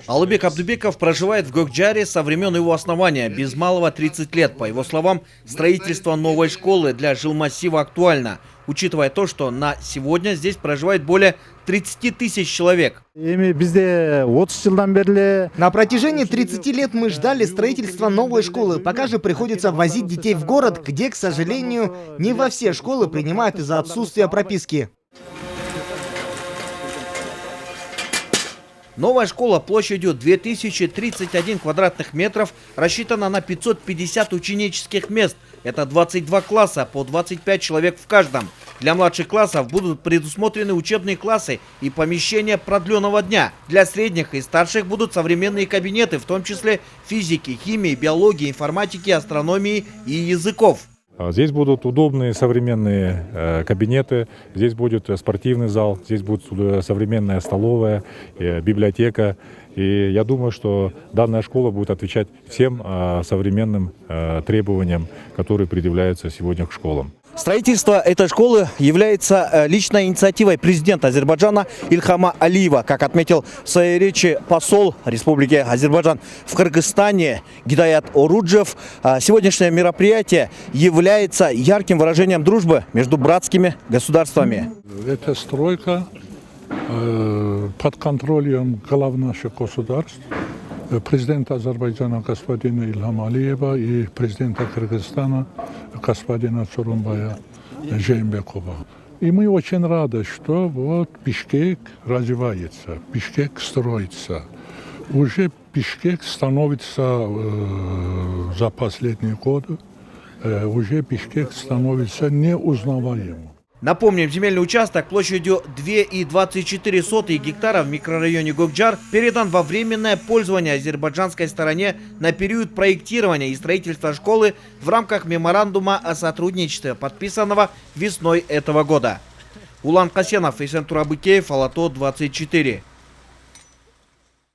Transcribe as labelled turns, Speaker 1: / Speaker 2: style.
Speaker 1: Алыбек Абдубеков проживает в Гокджаре со времен его основания, без малого 30 лет. По его словам, строительство новой школы для жилмассива актуально, учитывая то, что на сегодня здесь проживает более 30 тысяч человек.
Speaker 2: На протяжении 30 лет мы ждали строительства новой школы. Пока же приходится возить детей в город, где, к сожалению, не во все школы принимают из-за отсутствия прописки.
Speaker 1: Новая школа площадью 2031 квадратных метров рассчитана на 550 ученических мест. Это 22 класса, по 25 человек в каждом. Для младших классов будут предусмотрены учебные классы и помещения продленного дня. Для средних и старших будут современные кабинеты, в том числе физики, химии, биологии, информатики, астрономии и языков.
Speaker 3: Здесь будут удобные современные кабинеты, здесь будет спортивный зал, здесь будет современная столовая, библиотека. И я думаю, что данная школа будет отвечать всем современным требованиям, которые предъявляются сегодня к школам.
Speaker 1: Строительство этой школы является личной инициативой президента Азербайджана Ильхама Алиева. Как отметил в своей речи посол Республики Азербайджан в Кыргызстане Гидаят Оруджев, сегодняшнее мероприятие является ярким выражением дружбы между братскими государствами.
Speaker 4: Эта стройка под контролем глав наших государств, президента Азербайджана господина Ильхама Алиева и президента Кыргызстана господина Цурумбая Жээнбекова. И мы очень рады, что вот Бишкек развивается, Бишкек строится. Уже Бишкек становится за последние годы, уже Бишкек становится неузнаваемым.
Speaker 1: Напомним, земельный участок площадью 2,24 гектара в микрорайоне Гокджар передан во временное пользование азербайджанской стороне на период проектирования и строительства школы в рамках меморандума о сотрудничестве, подписанного весной этого года. Улан Касенов, Исен Турабыкеев, Алато 24.